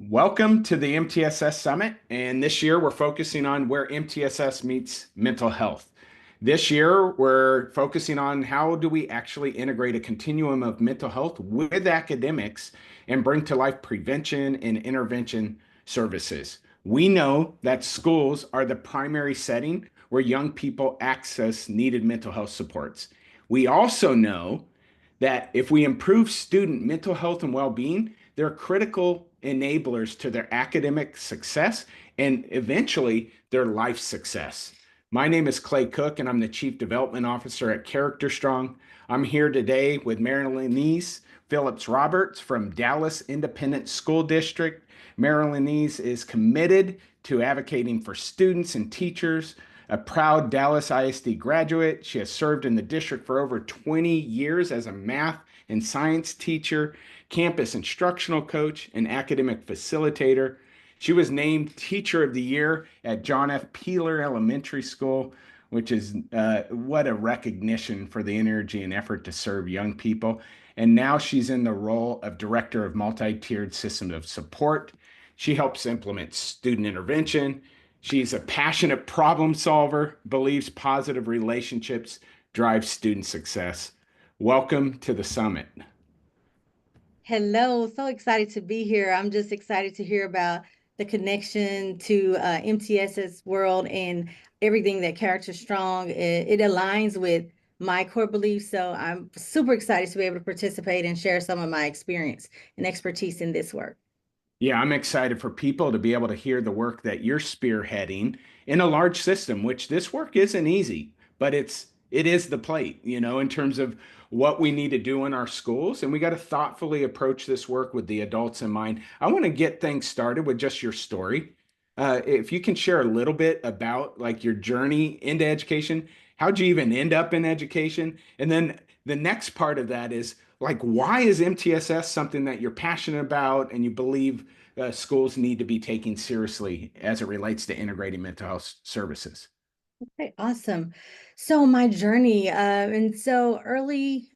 Welcome to the MTSS Summit, and this year we're focusing on where MTSS meets mental health. This year we're focusing on how do we actually integrate a continuum of mental health with academics and bring to life prevention and intervention services. We know that schools are the primary setting where young people access needed mental health supports. We also know that if we improve student mental health and well-being, they're critical enablers to their academic success and eventually their life success. My name is Clay Cook, and I'm the Chief Development Officer at Character Strong. I'm here today with Marelenise Phillips-Roberts from Dallas Independent School District. Marelenise is committed to advocating for students and teachers. A proud Dallas ISD graduate, she has served in the district for over 20 years as a math and science teacher, campus instructional coach, and academic facilitator. She was named Teacher of the Year at John F. Peeler Elementary School, which is what a recognition for the energy and effort to serve young people. And now she's in the role of Director of Multi-Tiered System of Support. She helps implement student intervention. She's a passionate problem solver, believes positive relationships drive student success. Welcome to the summit. Hello, so excited to be here. I'm just excited to hear about the connection to MTSS world and everything that Character Strong. It aligns with my core beliefs, so I'm super excited to be able to participate and share some of my experience and expertise in this work. Yeah, I'm excited for people to be able to hear the work that you're spearheading in a large system, which this work isn't easy, but it is the plate, in terms of what we need to do in our schools. And we got to thoughtfully approach this work with the adults in mind. I want to get things started with just your story. If you can share a little bit about like your journey into education, how'd you even end up in education? And then the next part of that is like, why is MTSS something that you're passionate about and you believe schools need to be taking seriously as it relates to integrating mental health services? Okay, awesome. So my journey, and so early,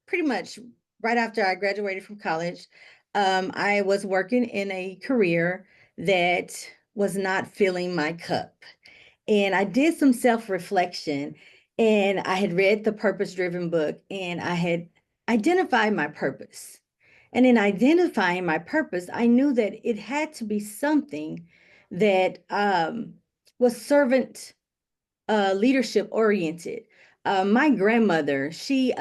pretty much right after I graduated from college, I was working in a career that was not filling my cup. And I did some self-reflection, and I had read the purpose-driven book, and I had identified my purpose. And in identifying my purpose, I knew that it had to be something that was servant leadership oriented. My grandmother, she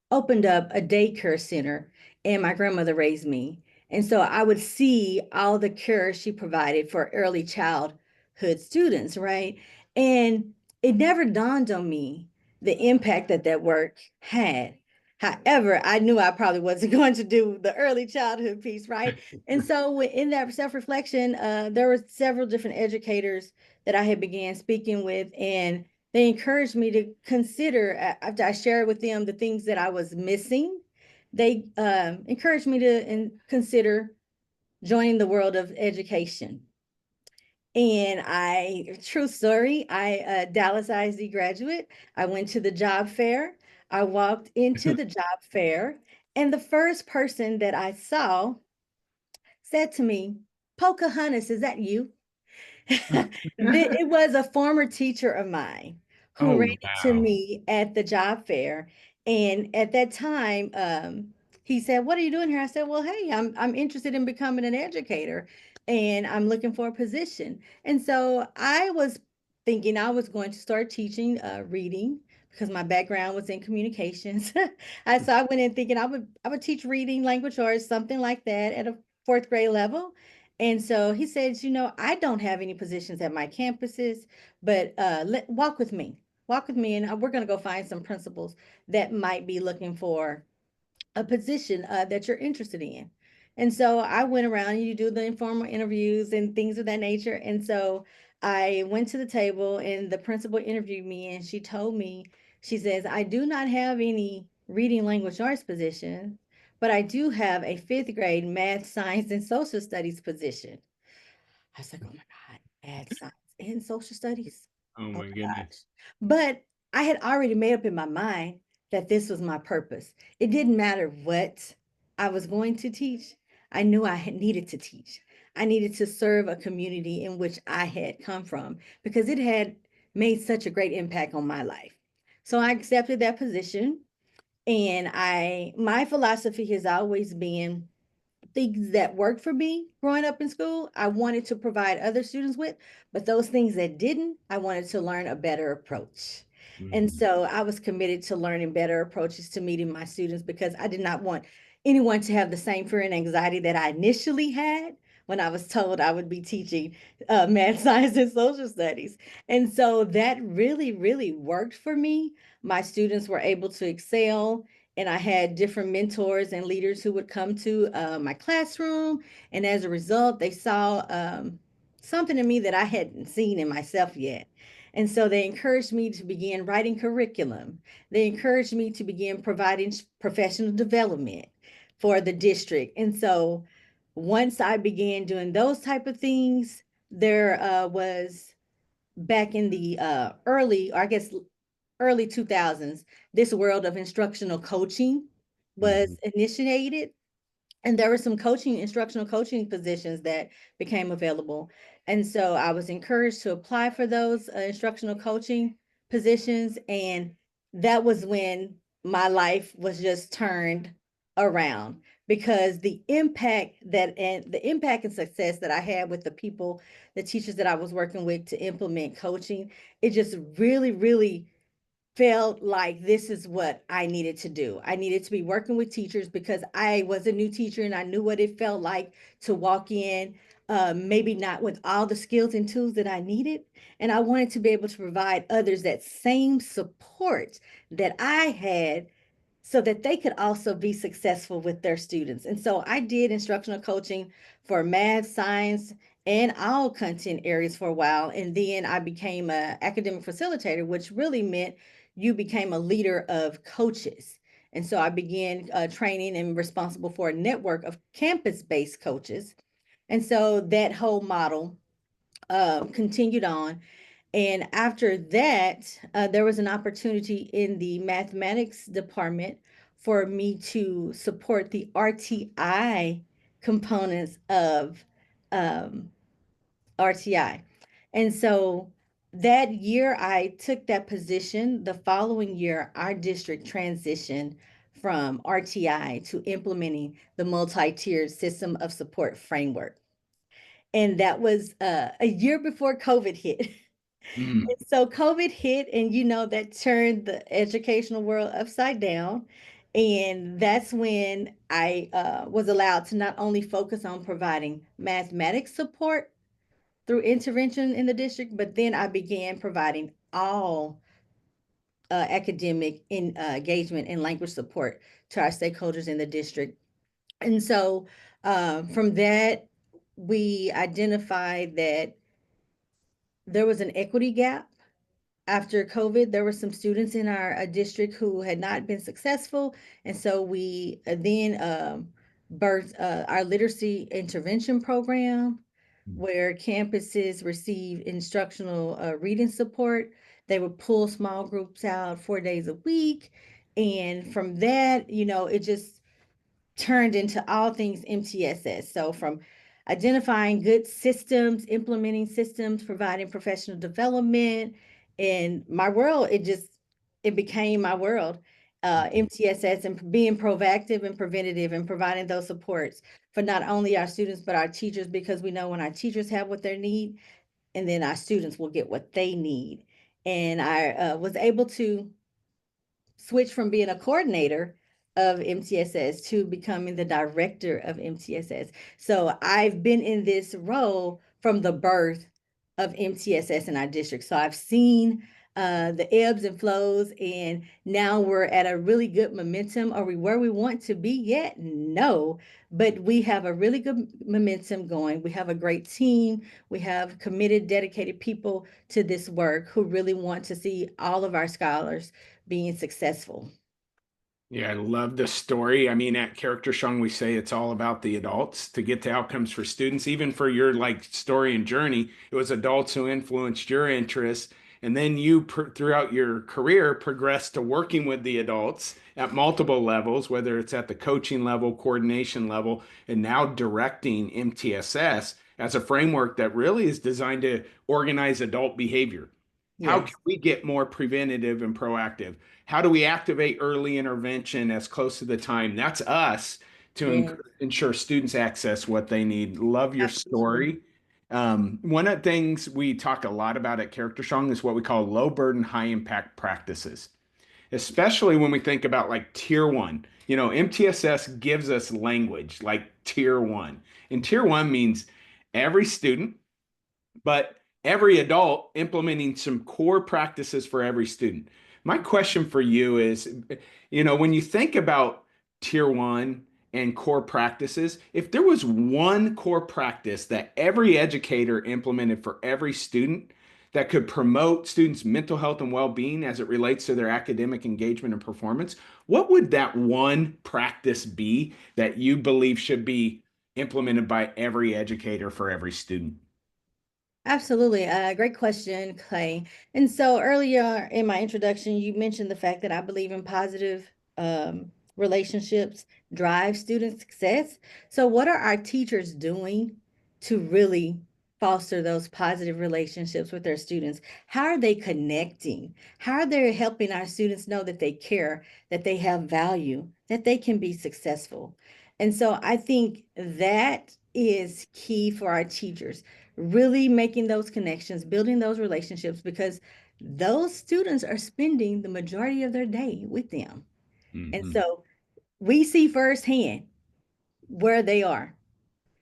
opened up a daycare center, and my grandmother raised me. And so I would see all the care she provided for early childhood students, right? And it never dawned on me the impact that that work had. However, I knew I probably wasn't going to do the early childhood piece, right? And so in that self-reflection, there were several different educators that I had began speaking with, and they encouraged me to consider, after I shared with them the things that I was missing, they encouraged me to consider joining the world of education. And true story, Dallas ISD graduate. I went to the job fair. I walked into the job fair, and the first person that I saw said to me, "Pocahontas, is that you?" It was a former teacher of mine who ran Oh, into wow. me at the job fair. And at that time, he said, "What are you doing here?" I said, "Well, hey, I'm interested in becoming an educator, and I'm looking for a position." And so I was thinking I was going to start teaching reading because my background was in communications. I went in thinking I would teach reading, language arts, something like that at a fourth grade level. And so he said, I don't have any positions at my campuses, but walk with me. Walk with me, and we're going to go find some principals that might be looking for a position that you're interested in. And so I went around, you do the informal interviews and things of that nature. And so I went to the table, and the principal interviewed me, and she told me, she says, "I do not have any reading language arts position, but I do have a fifth grade math, science, and social studies position." I was like, "Oh my God, math, science, and social studies." Oh Oh my my goodness. gosh. But I had already made up in my mind that this was my purpose. It didn't matter what I was going to teach. I knew needed to teach. I needed to serve a community in which I had come from because it had made such a great impact on my life. So I accepted that position, and my philosophy has always been things that worked for me growing up in school, I wanted to provide other students with, but those things that didn't, I wanted to learn a better approach. And Mhm. so I was committed to learning better approaches to meeting my students because I did not want anyone to have the same fear and anxiety that I initially had when I was told I would be teaching math, science, and social studies. And so that really, really worked for me. My students were able to excel, and I had different mentors and leaders who would come to my classroom. And as a result, they saw something in me that I hadn't seen in myself yet. And so they encouraged me to begin writing curriculum. They encouraged me to begin providing professional development for the district. And so once I began doing those type of things, there was back in the early, or I guess early 2000s, this world of instructional coaching was Mhm. initiated, and there were some instructional coaching positions that became available. And so I was encouraged to apply for those instructional coaching positions. And that was when my life was just turned around, because the impact and success that I had with the people, the teachers that I was working with to implement coaching, it just really, really felt like this is what I needed to do. I needed to be working with teachers because I was a new teacher and I knew what it felt like to walk in, maybe not with all the skills and tools that I needed. And I wanted to be able to provide others that same support that I had so that they could also be successful with their students. And so I did instructional coaching for math, science, and all content areas for a while. And then I became an academic facilitator, which really meant you became a leader of coaches. And so I began training and responsible for a network of campus-based coaches. And so that whole model continued on. And after that, there was an opportunity in the mathematics department for me to support the RTI components of um, RTI. And so that year I took that position. The following year, our district transitioned from RTI to implementing the multi-tiered system of support framework. And that was a year before COVID hit. Mhm. And so COVID hit, and that turned the educational world upside down. And that's when I was allowed to not only focus on providing mathematics support through intervention in the district, but then I began providing all academic engagement and language support to our stakeholders in the district. And so from that, we identified that there was an equity gap. After COVID, there were some students in our district who had not been successful. And so we then birthed our literacy intervention program, where campuses receive instructional reading support. They would pull small groups out 4 days a week. And from that, it just turned into all things MTSS. So from identifying good systems, implementing systems, providing professional development, in my world, it became my world. MTSS, and being proactive and preventative and providing those supports for not only our students but our teachers, because we know when our teachers have what they need, and then our students will get what they need. And I was able to switch from being a coordinator of MTSS to becoming the director of MTSS. So I've been in this role from the birth of MTSS in our district. So I've seen the ebbs and flows, and now we're at a really good momentum. Are we where we want to be yet? No, but we have a really good momentum going. We have a great team. We have committed, dedicated people to this work who really want to see all of our scholars being successful. Yeah, I love the story. I mean, at Character Strong, we say it's all about the adults to get to outcomes for students. Even for your like story and journey, it was adults who influenced your interests. And then you, throughout your career, progress to working with the adults at multiple levels, whether it's at the coaching level, coordination level, and now directing MTSS as a framework that really is designed to organize adult behavior. How can Yes, we get more preventative and proactive? How do we activate early intervention as close to the time? That's us to yes, ensure students access what they need. Love your absolutely. story. One of the things we talk a lot about at Character Strong is what we call low burden, high impact practices, especially when we think about like tier one. You know, MTSS gives us language like tier one. And tier one means every student, but every adult implementing some core practices for every student. My question for you is, when you think about tier one and core practices, if there was one core practice that every educator implemented for every student that could promote students' mental health and well-being as it relates to their academic engagement and performance, what would that one practice be that you believe should be implemented by every educator for every student? Absolutely. Great question, Clay. And so earlier in my introduction, you mentioned the fact that I believe in positive relationships drive student success. So, what are our teachers doing to really foster those positive relationships with their students? How are they connecting? How are they helping our students know that they care, that they have value, that they can be successful? And so, I think that is key for our teachers, really making those connections, building those relationships, because those students are spending the majority of their day with them. And Mhm. so we see firsthand where they are.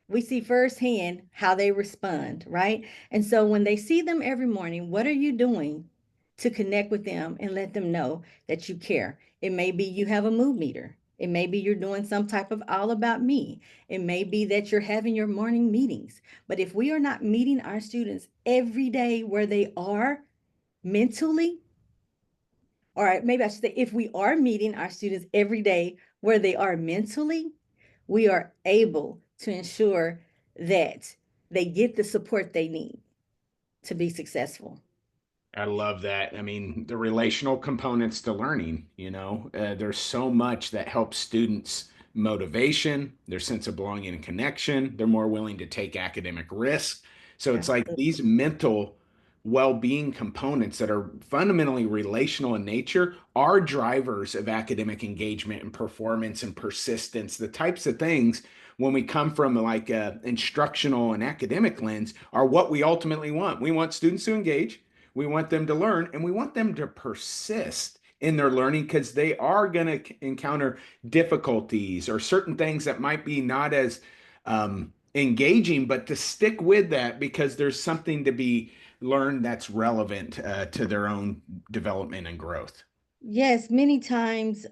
We see firsthand how they respond, right? And so when they see them every morning, what are you doing to connect with them and let them know that you care? It may be you have a mood meter. It may be you're doing some type of all about me. It may be that you're having your morning meetings. But if we are not meeting our students every day where they are mentally, or maybe I should say, if we are meeting our students every day where they are mentally, we are able to ensure that they get the support they need to be successful. I love that. I mean, the relational components to learning, there's so much that helps students' motivation, their sense of belonging and connection. They're more willing to take academic risks. So it's like Absolutely. these mental well-being components that are fundamentally relational in nature are drivers of academic engagement and performance and persistence. The types of things when we come from like a instructional and academic lens are what we ultimately want. We want students to engage, we want them to learn, and we want them to persist in their learning because they are going to encounter difficulties or certain things that might be not as engaging, but to stick with that because there's something to be learned that's relevant to their own development and growth. Yes, many times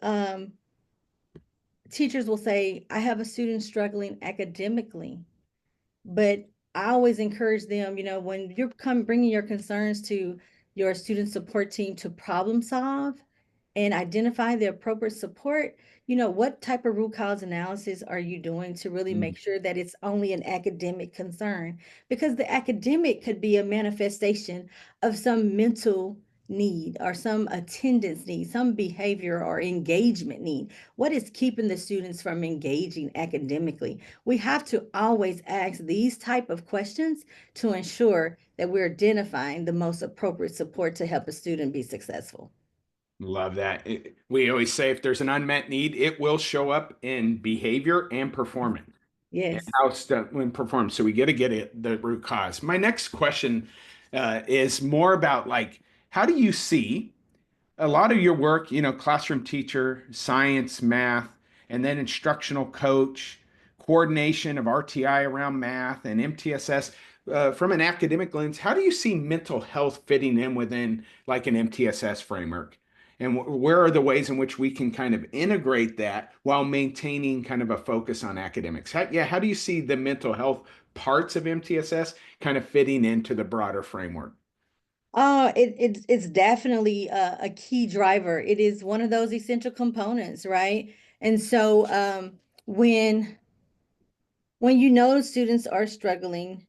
teachers will say, I have a student struggling academically. But I always encourage them, when you're bringing your concerns to your student support team to problem solve and identify the appropriate support, what type of root cause analysis are you doing to really Mm. make sure that it's only an academic concern? Because the academic could be a manifestation of some mental need or some attendance need, some behavior or engagement need. What is keeping the students from engaging academically? We have to always ask these type of questions to ensure that we're identifying the most appropriate support to help a student be successful. Love that. We always say if there's an unmet need, it will show up in behavior and performance and Yes. how stuff when performed. So we got to get it the root cause. My next question is more about like how do you see a lot of your work, classroom teacher, science, math, and then instructional coach, coordination of RTI around math and MTSS. From an academic lens, how do you see mental health fitting in within like an MTSS framework? And where are the ways in which we can kind of integrate that while maintaining kind of a focus on academics? How do you see the mental health parts of MTSS kind of fitting into the broader framework? It's definitely a key driver. It is one of those essential components, right? And so when you know students are struggling,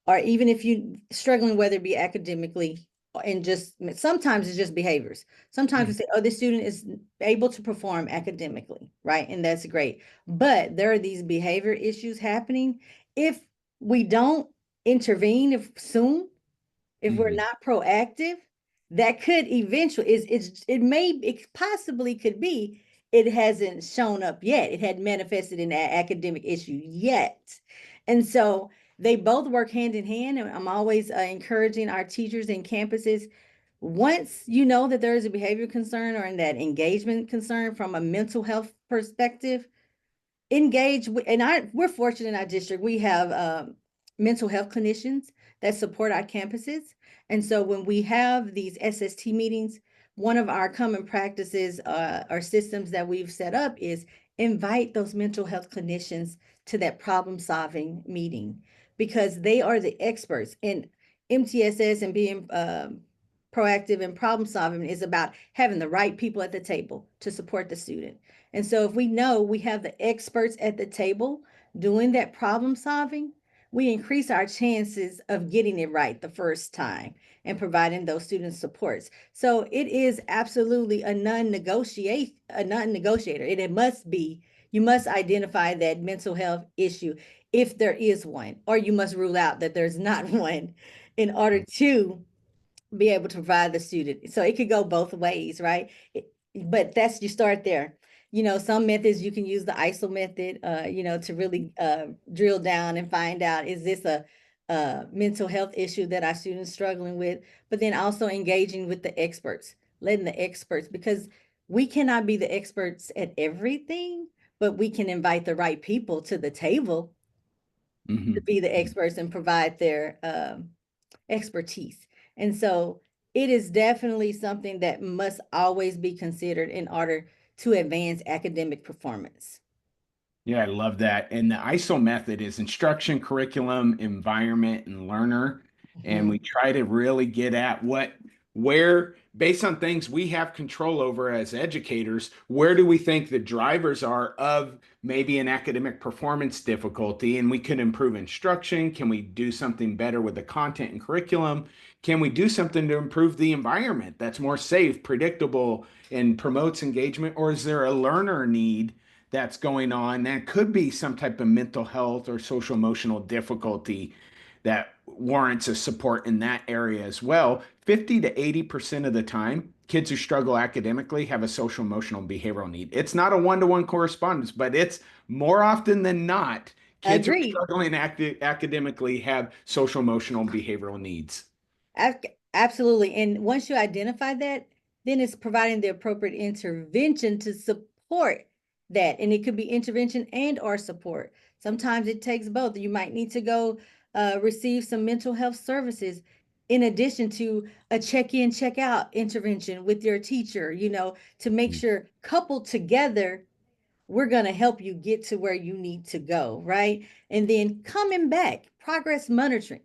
or even if you struggling, whether it be academically and just sometimes it's just behaviors. Sometimes we Mhm. say, oh, this student is able to perform academically, right? And that's great. But there are these behavior issues happening. If we don't intervene soon, if we're Mhm. not proactive, that could eventually it possibly could be it hasn't shown up yet. It hadn't manifested in an academic issue yet. And so they both work hand in hand. And I'm always encouraging our teachers and campuses, once you know that there is a behavior concern or in that engagement concern from a mental health perspective, engage with, and we're fortunate in our district. We have mental health clinicians that support our campuses. And so when we have these SST meetings, one of our common practices or systems that we've set up is invite those mental health clinicians to that problem solving meeting, because they are the experts in MTSS. And being proactive and problem solving is about having the right people at the table to support the student. And so if we know we have the experts at the table doing that problem solving, we increase our chances of getting it right the first time and providing those students supports. So it is absolutely a non-negotiator. It must be, you must identify that mental health issue if there is one, or you must rule out that there's not one in order to be able to provide the student. So it could go both ways, right? But that's, you start there. Some methods you can use the ISO method, to really drill down and find out, is this a mental health issue that our students struggling with? But then also engaging with the experts, letting the experts, because we cannot be the experts at everything, but we can invite the right people to the table to Mhm. be the Mhm. experts and provide their expertise. And so it is definitely something that must always be considered in order to advance academic performance. Yeah, I love that. And the ISO method is instruction, curriculum, environment, and learner. And we Mhm. try to really get at where, based on things we have control over as educators, where do we think the drivers are of maybe an academic performance difficulty? And we can improve instruction. Can we do something better with the content and curriculum? Can we do something to improve the environment that's more safe, predictable, and promotes engagement? Or is there a learner need that's going on that could be some type of mental health or social emotional difficulty that warrants a support in that area as well? 50 to 80% of the time, kids who struggle academically have a social emotional behavioral need. It's not a one-to-one correspondence, but it's more often than not, kids who are Agreed. struggling academically have social emotional behavioral needs. Absolutely. And once you identify that, then it's providing the appropriate intervention to support that. And it could be intervention and or support. Sometimes it takes both. You might need to go receive some mental health services in addition to a check-in, check-out intervention with your teacher, to make sure, coupled together, we're going to help you get to where you need to go, right? And then coming back, progress monitoring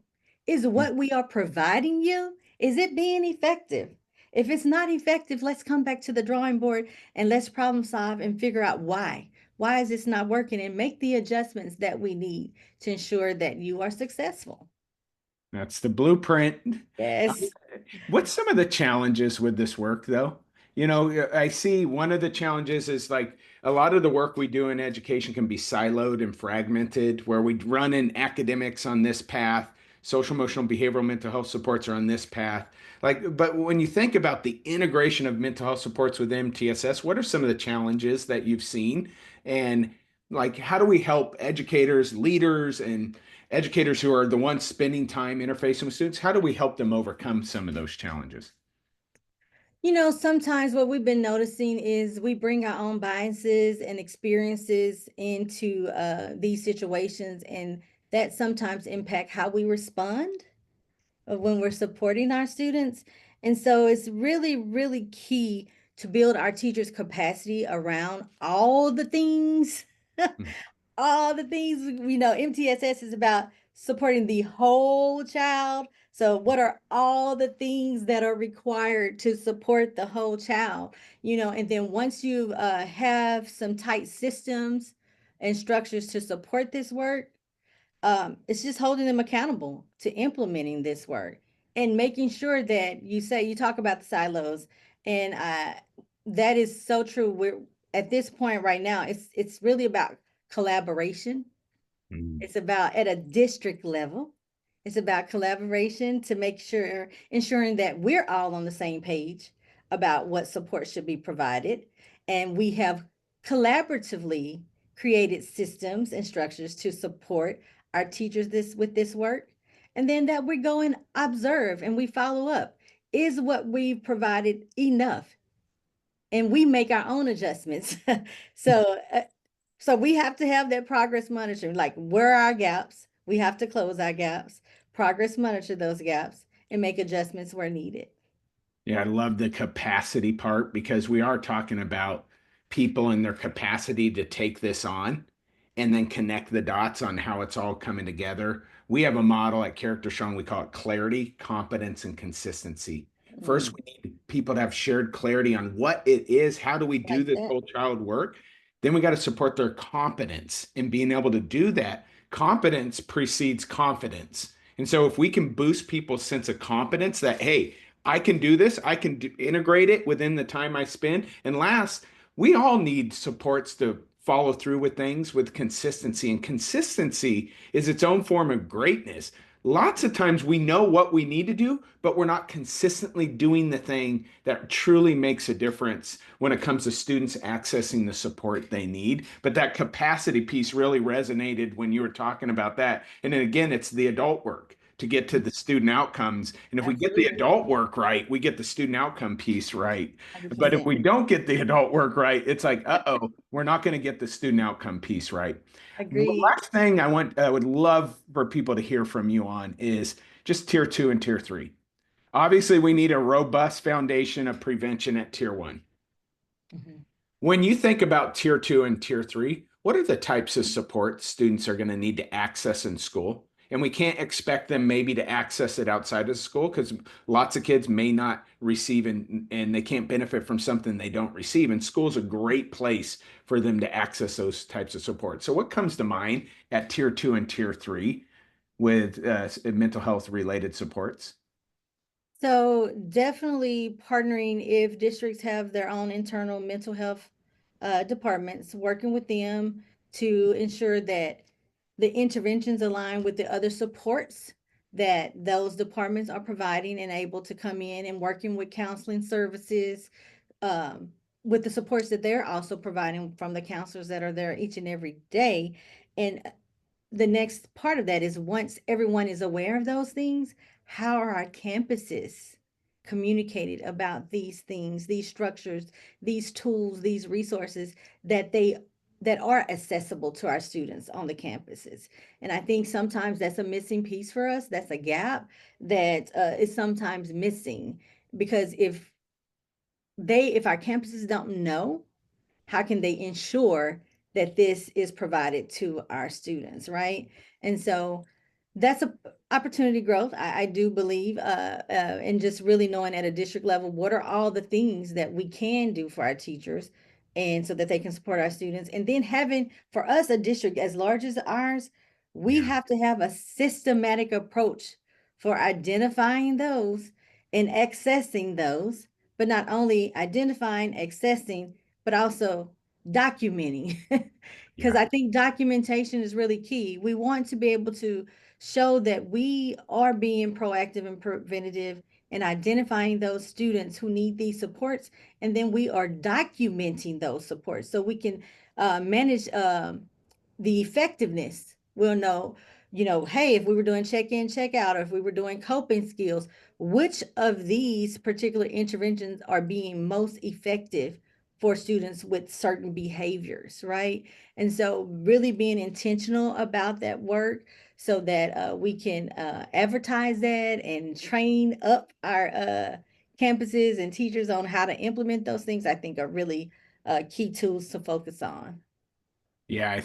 is what we are providing you. Is it being effective? If it's not effective, let's come back to the drawing board and let's problem solve and figure out why. Why is this not working, and make the adjustments that we need to ensure that you are successful. That's the blueprint. Yes. What's some of the challenges with this work, though? I see one of the challenges is like a lot of the work we do in education can be siloed and fragmented, where we run in academics on this path, social, emotional, behavioral, mental health supports are on this path. But when you think about the integration of mental health supports with MTSS, what are some of the challenges that you've seen? And like, how do we help educators, leaders, and educators who are the ones spending time interfacing with students, how do we help them overcome some of those challenges? Sometimes what we've been noticing is we bring our own biases and experiences into these situations, and that sometimes impact how we respond when we're supporting our students. And so it's really, really key to build our teachers' capacity around all the things all the things. MTSS is about supporting the whole child. So what are all the things that are required to support the whole child? And then once you have some tight systems and structures to support this work, it's just holding them accountable to implementing this work. and making sure that you talk about the silos, and that is so true. We're at this point right now, it's really about collaboration. Mm. It's about at a district level. It's about collaboration to make sure, ensuring that we're all on the same page about what support should be provided. And we have collaboratively created systems and structures to support our teachers with this work. And then that we go and observe and we follow up. Is what we've provided enough? And we make our own adjustments. so so we have to have that progress monitoring, like where are our gaps? We have to close our gaps, progress monitor those gaps, and make adjustments where needed. Yeah, I love the capacity part because we are talking about people and their capacity to take this on and then connect the dots on how it's all coming together. We have a model at Character Strong. We call it clarity, competence, and consistency. First, Mm, we need people to have shared clarity on what it is. How do we do like this that. whole child work? Then we got to support their competence in being able to do that. Competence precedes confidence. And so if we can boost people's sense of competence that, hey, I can do this. I can integrate it within the time I spend. And last, we all need supports to follow through with things with consistency. And consistency is its own form of greatness. Lots of times we know what we need to do, but we're not consistently doing the thing that truly makes a difference when it comes to students accessing the support they need. But that capacity piece really resonated when you were talking about that. And then again, it's the adult work to get to the student outcomes. And if we get the Absolutely. adult work right, we get the student outcome piece right. But if 100%. we don't get the adult work right, it's like, uh-oh, we're not going to get the student outcome piece right. Agreed. Last thing I would love for people to hear from you on is just tier two and tier three. Obviously, we need a robust foundation of prevention at tier one. Mhm. When you think about tier two and tier three, what are the types of support students are going to need to access in school? And we can't expect them maybe to access it outside of school because lots of kids may not receive and they can't benefit from something they don't receive. And school's a great place for them to access those types of support. So, what comes to mind at tier two and tier three with mental health related supports? So definitely partnering if districts have their own internal mental health departments, working with them to ensure that the interventions align with the other supports that those departments are providing and able to come in and working with counseling services, um, with the supports that they're also providing from the counselors that are there each and every day. And the next part of that is once everyone is aware of those things, how are our campuses communicated about these things, these structures, these tools, these resources that are accessible to our students on the campuses. And I think sometimes that's a missing piece for us. That's a gap that is sometimes missing because if our campuses don't know, how can they ensure that this is provided to our students, right? And so that's a opportunity growth. I do believe, and just really knowing at a district level, what are all the things that we can do for our teachers and so that they can support our students. And then having for us a district as large as ours, we Yeah. have to have a systematic approach for identifying those and accessing those, but not only identifying, accessing, but also documenting. Because Yeah. I think documentation is really key. We want to be able to show that we are being proactive and preventative and identifying those students who need these supports, and then we are documenting those supports so we can manage the effectiveness. We'll know, hey, if we were doing check in, check out, or if we were doing coping skills, which of these particular interventions are being most effective for students with certain behaviors, right? And so, really being intentional about that work so that we can advertise that and train up our campuses and teachers on how to implement those things, I think are really key tools to focus on. Yeah,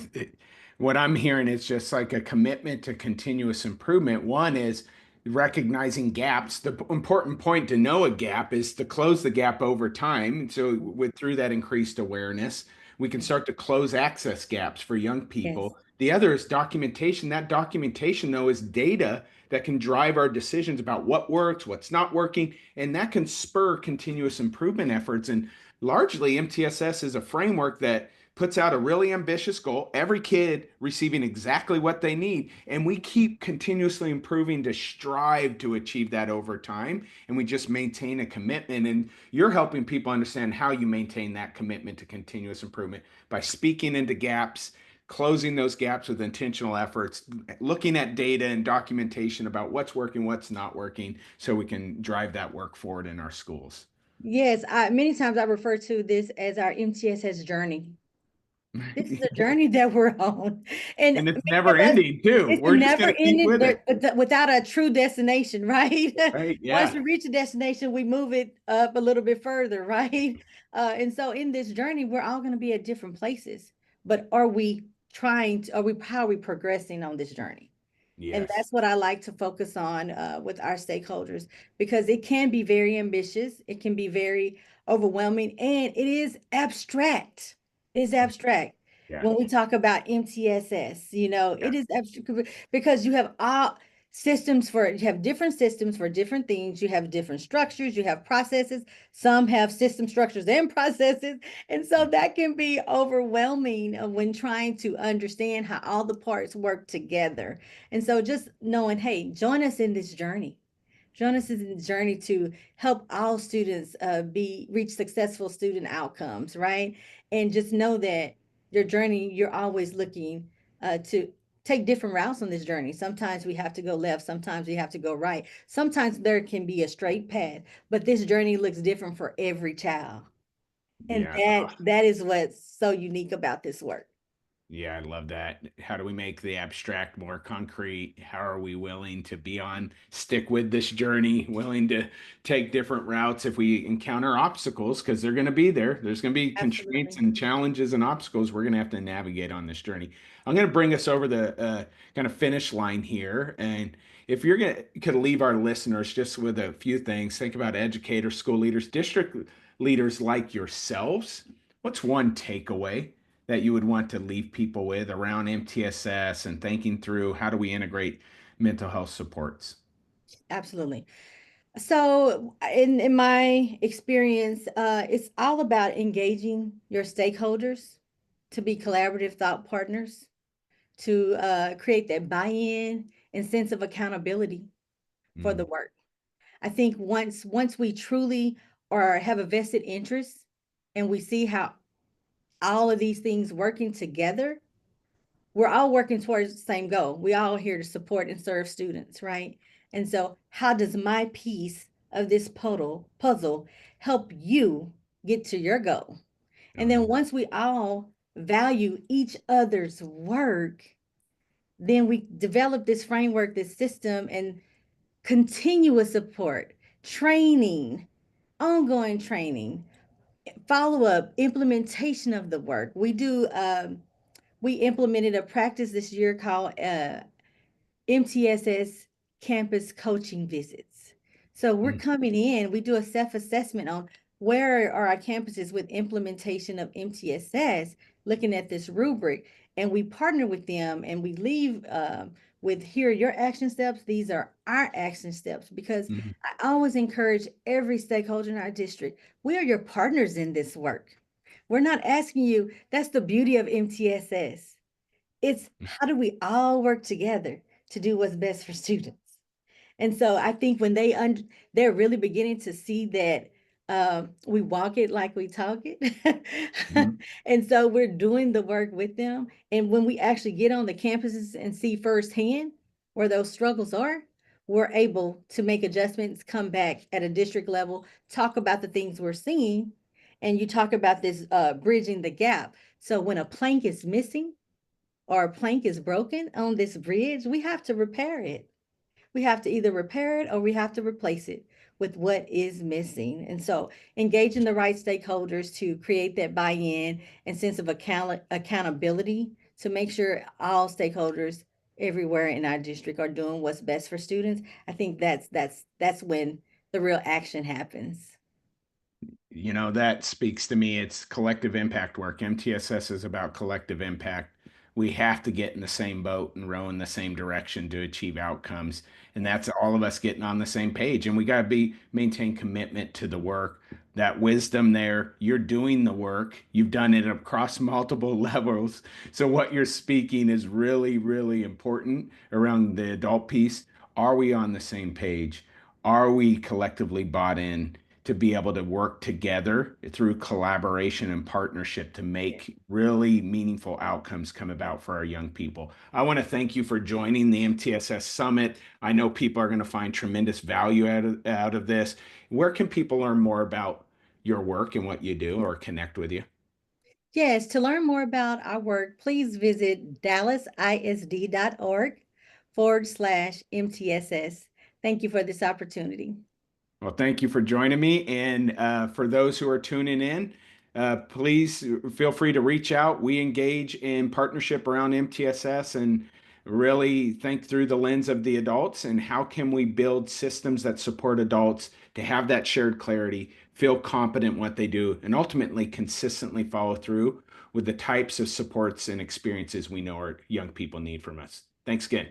what I'm hearing is just like a commitment to continuous improvement. One is recognizing gaps. The important point to know a gap is to close the gap over time. So with through that increased awareness, we can start to close access gaps for young Yes. people The other is documentation. That documentation, though, is data that can drive our decisions about what works, what's not working, and that can spur continuous improvement efforts. And largely, MTSS is a framework that puts out a really ambitious goal, every kid receiving exactly what they need. And we keep continuously improving to strive to achieve that over time. And we just maintain a commitment. And you're helping people understand how you maintain that commitment to continuous improvement by speaking into gaps, closing those gaps with intentional efforts, looking at data and documentation about what's working, what's not working, so we can drive that work forward in our schools. Yes, many times I refer to this as our MTSS journey. This is a journey that we're on. And And it's many never of us, ending too. it's a We're just never going to keep ending with it. without a true destination, right? Right? Once Yeah. we reach a destination, we move it up a little bit further, right? And so in this journey, we're all going to be at different places. But are we how are we progressing on this journey? And Yes. that's what I like to focus on with our stakeholders because it can be very ambitious, it can be very overwhelming, and it is abstract. It is abstract. Yeah. When we talk about MTSS, Yeah. it is abstract because you have all you have different systems for different things. You have different structures, you have processes. Some have system structures and processes. And so that can be overwhelming when trying to understand how all the parts work together. And so just knowing, hey, join us in this journey. Join us in the journey to help all students be reach successful student outcomes, right? And just know that your journey, you're always looking to take different routes on this journey. Sometimes we have to go left, sometimes we have to go right. Sometimes there can be a straight path, but this journey looks different for every child. And Yeah. that is what's so unique about this work. Yeah, I love that. How do we make the abstract more concrete? How are we willing to stick with this journey, willing to take different routes if we encounter obstacles, because they're going to be there. There's going to be constraints Absolutely. and challenges and obstacles we're going to have to navigate on this journey. I'm going to bring us over the kind of finish line here. And if you're going to could leave our listeners just with a few things, think about educators, school leaders, district leaders like yourselves. What's one takeaway that you would want to leave people with around MTSS and thinking through how do we integrate mental health supports? Absolutely. So in my experience, it's all about engaging your stakeholders to be collaborative thought partners, to create that buy-in and sense of accountability for the Mm, work. I think once we truly or have a vested interest and we see how all of these things working together, we're all working towards the same goal. We all here to support and serve students, right? And so, how does my piece of this puzzle help you get to your goal? oh, And yeah. then once we all value each other's work, then we develop this framework, this system, and continuous support, training, ongoing training, follow up, implementation of the work. We implemented a practice this year called MTSS campus coaching visits. So we're Mm, coming in, we do a self-assessment on where are our campuses with implementation of MTSS, looking at this rubric, and we partner with them and we leave with here are your action steps, these are our action steps, because mm, I always encourage every stakeholder in our district, we are your partners in this work. We're not asking you, that's the beauty of MTSS. It's mm, how do we all work together to do what's best for students? And so I think when they're really beginning to see that we walk it like we talk it. mm, And so we're doing the work with them. And when we actually get on the campuses and see firsthand where those struggles are, we're able to make adjustments, come back at a district level, talk about the things we're seeing. And you talk about this bridging the gap. So when a plank is missing, or a plank is broken on this bridge, we have to repair it. We have to either repair it or we have to replace it with what is missing. And so engaging the right stakeholders to create that buy-in and sense of accountability to make sure all stakeholders everywhere in our district are doing what's best for students. I think that's when the real action happens. You know, that speaks to me. It's collective impact work. MTSS is about collective impact. we have to get in the same boat and row in the same direction to achieve outcomes. And that's all of us getting on the same page. And we got to be maintain commitment to the work, that wisdom there. You're doing the work. You've done it across multiple levels. So what you're speaking is really, really important around the adult piece. Are we on the same page? Are we collectively bought in to be able to work together through collaboration and partnership to make really meaningful outcomes come about for our young people? I want to thank you for joining the MTSS Summit. I know people are going to find tremendous value out of this. Where can people learn more about your work and what you do or connect with you? Yes, to learn more about our work, please visit dallasisd.org/MTSS. Thank you for this opportunity. Well, thank you for joining me. And for those who are tuning in, please feel free to reach out. We engage in partnership around MTSS and really think through the lens of the adults and how can we build systems that support adults to have that shared clarity, feel competent in what they do, and ultimately consistently follow through with the types of supports and experiences we know our young people need from us. Thanks again.